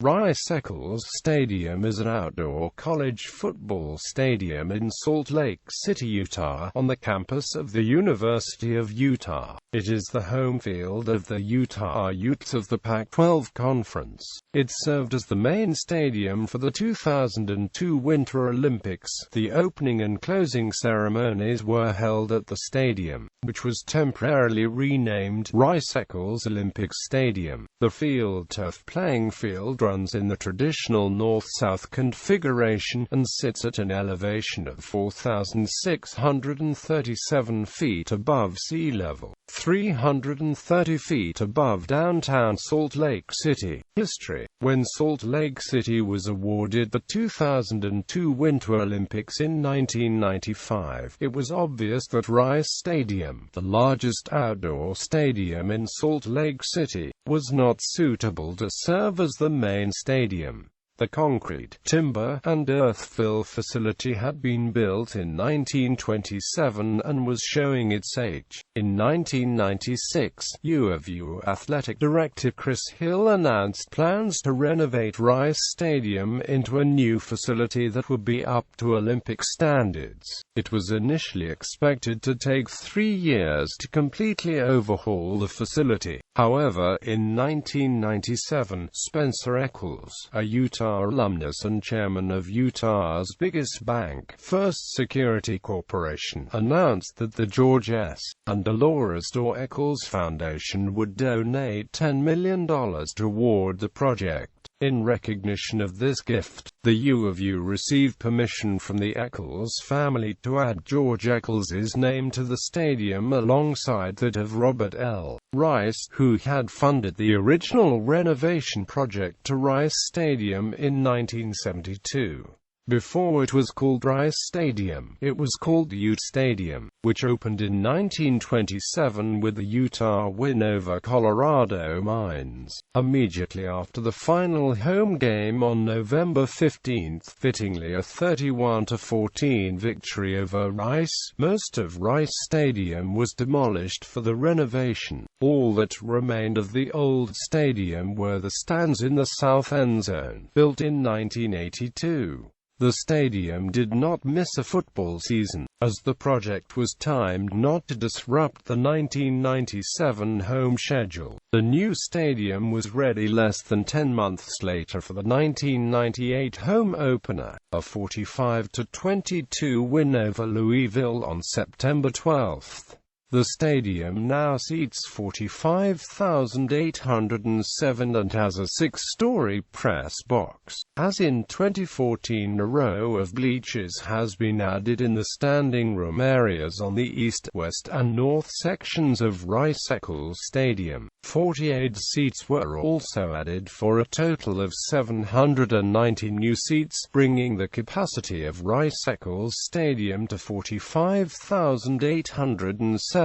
Rice-Eccles Stadium is an outdoor college football stadium in Salt Lake City, Utah, on the campus of the University of Utah. It is the home field of the Utah Utes of the Pac-12 Conference. It served as the main stadium for the 2002 Winter Olympics. The opening and closing ceremonies were held at the stadium, which was temporarily renamed Rice-Eccles Olympic Stadium. The FieldTurf playing field runs in the traditional north-south configuration and sits at an elevation of 4,637 feet above sea level, 330 feet above downtown Salt Lake City. History: when Salt Lake City was awarded the 2002 Winter Olympics in 1995, it was obvious that Rice Stadium, the largest outdoor stadium in Salt Lake City, was not suitable to serve as the main stadium. The concrete, timber, and earth-fill facility had been built in 1927 and was showing its age. In 1996, U of U athletic director Chris Hill announced plans to renovate Rice Stadium into a new facility that would be up to Olympic standards. It was initially expected to take 3 years to completely overhaul the facility. However, in 1997, Spencer Eccles, a Utah alumnus and chairman of Utah's biggest bank, First Security Corporation, announced that the George S. and Dolores Dorr Eccles Foundation would donate $10 million toward the project. In recognition of this gift, the U of U received permission from the Eccles family to add George Eccles' name to the stadium alongside that of Robert L. Rice, who had funded the original renovation project to Rice Stadium in 1972. Before it was called Rice Stadium, it was called Ute Stadium, which opened in 1927 with the Utah win over Colorado Mines. Immediately after the final home game on November 15, fittingly a 31-14 victory over Rice, most of Rice Stadium was demolished for the renovation. All that remained of the old stadium were the stands in the south end zone, built in 1982. The stadium did not miss a football season, as the project was timed not to disrupt the 1997 home schedule. The new stadium was ready less than 10 months later for the 1998 home opener, a 45-22 win over Louisville on September 12. The stadium now seats 45,807 and has a 6-story press box. As in 2014, a row of bleachers has been added in the standing room areas on the east, west, and north sections of Rice-Eccles Stadium. 48 seats were also added for a total of 790 new seats, bringing the capacity of Rice-Eccles Stadium to 45,807.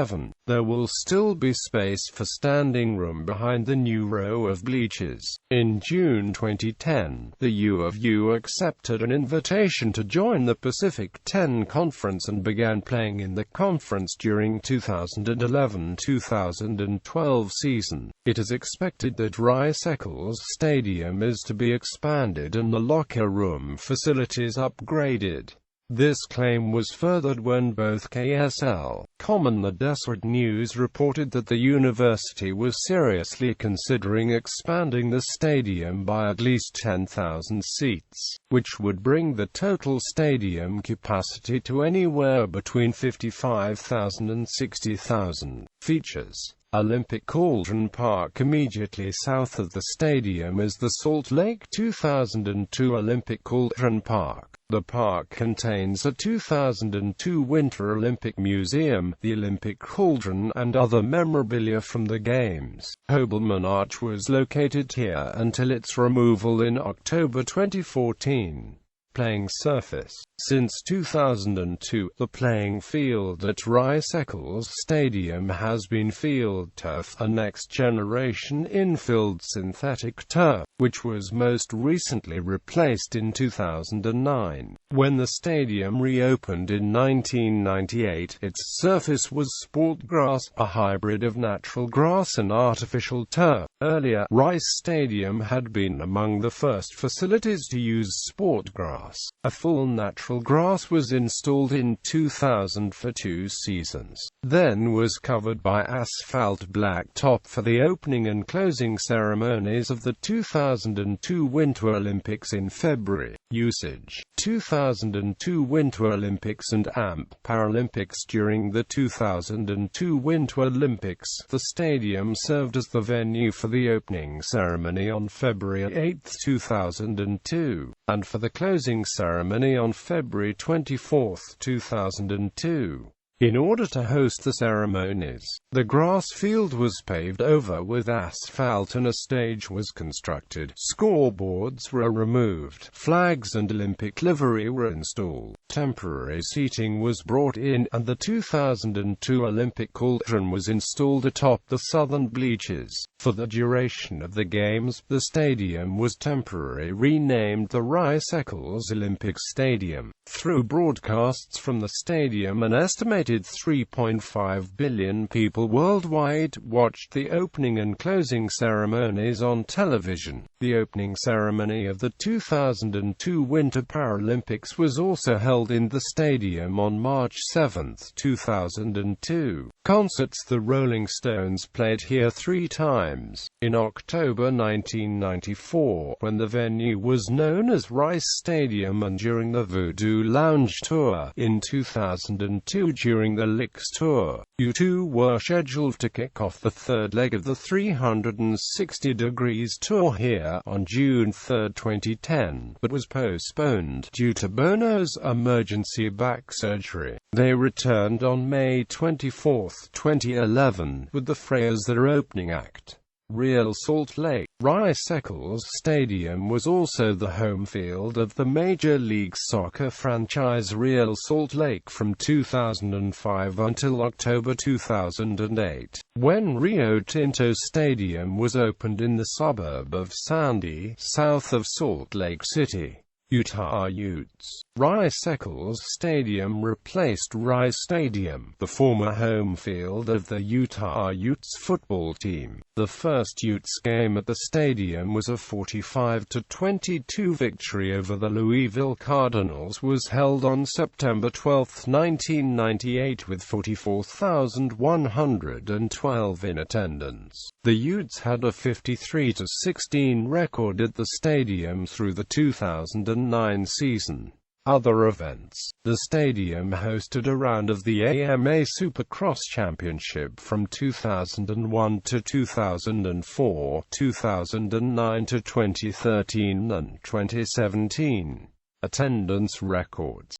There will still be space for standing room behind the new row of bleachers. In June 2010, the U of U accepted an invitation to join the Pacific 10 Conference and began playing in the conference during 2011-2012 season. It is expected that Rice-Eccles Stadium is to be expanded and the locker room facilities upgraded. This claim was furthered when both KSL.com and the Desert News reported that the university was seriously considering expanding the stadium by at least 10,000 seats, which would bring the total stadium capacity to anywhere between 55,000 and 60,000. Features: Olympic Cauldron Park. Immediately south of the stadium is the Salt Lake 2002 Olympic Cauldron Park. The park contains a 2002 Winter Olympic Museum, the Olympic Cauldron, and other memorabilia from the Games. Hobelman Arch was located here until its removal in October 2014. Playing surface. Since 2002, the playing field at Rice-Eccles Stadium has been FieldTurf, a next-generation infield synthetic turf, which was most recently replaced in 2009. When the stadium reopened in 1998, its surface was sport grass, a hybrid of natural grass and artificial turf. Earlier, Rice Stadium had been among the first facilities to use sport grass. A full natural grass was installed in 2000 for 2 seasons, then was covered by asphalt blacktop for the opening and closing ceremonies of the 2002 Winter Olympics in February. Usage: 2002 Winter Olympics and AMP Paralympics. During the 2002 Winter Olympics, the stadium served as the venue for the opening ceremony on February 8, 2002, and for the closing ceremony on February 24, 2002. In order to host the ceremonies, the grass field was paved over with asphalt and a stage was constructed. Scoreboards were removed, flags and Olympic livery were installed. Temporary seating was brought in, and the 2002 Olympic cauldron was installed atop the southern bleachers. For the duration of the Games, the stadium was temporarily renamed the Rice-Eccles Olympic Stadium. Through broadcasts from the stadium, an estimated 3.5 billion people worldwide watched the opening and closing ceremonies on television. The opening ceremony of the 2002 Winter Paralympics was also held in the stadium on March 7, 2002. Concerts: the Rolling Stones played here 3 times. In October 1994, when the venue was known as Rice Stadium, and during the Voodoo Lounge Tour. In 2002, during the Licks Tour, U2 were scheduled to kick off the third leg of the 360 Degrees Tour here on June 3, 2010, but was postponed due to Bono's emergency back surgery. They returned on May 24, 2011, with the Fray as their opening act. Real Salt Lake. Rice-Eccles Stadium was also the home field of the Major League Soccer franchise Real Salt Lake from 2005 until October 2008, when Rio Tinto Stadium was opened in the suburb of Sandy, south of Salt Lake City. Utah Utes. Rice-Eccles Stadium replaced Rice Stadium, the former home field of the Utah Utes football team. The first Utes game at the stadium was a 45-22 victory over the Louisville Cardinals, was held on September 12, 1998, with 44,112 in attendance. The Utes had a 53-16 record at the stadium through the 2009 season. Other events. The stadium hosted a round of the AMA Supercross Championship from 2001 to 2004, 2009 to 2013 and 2017. Attendance records.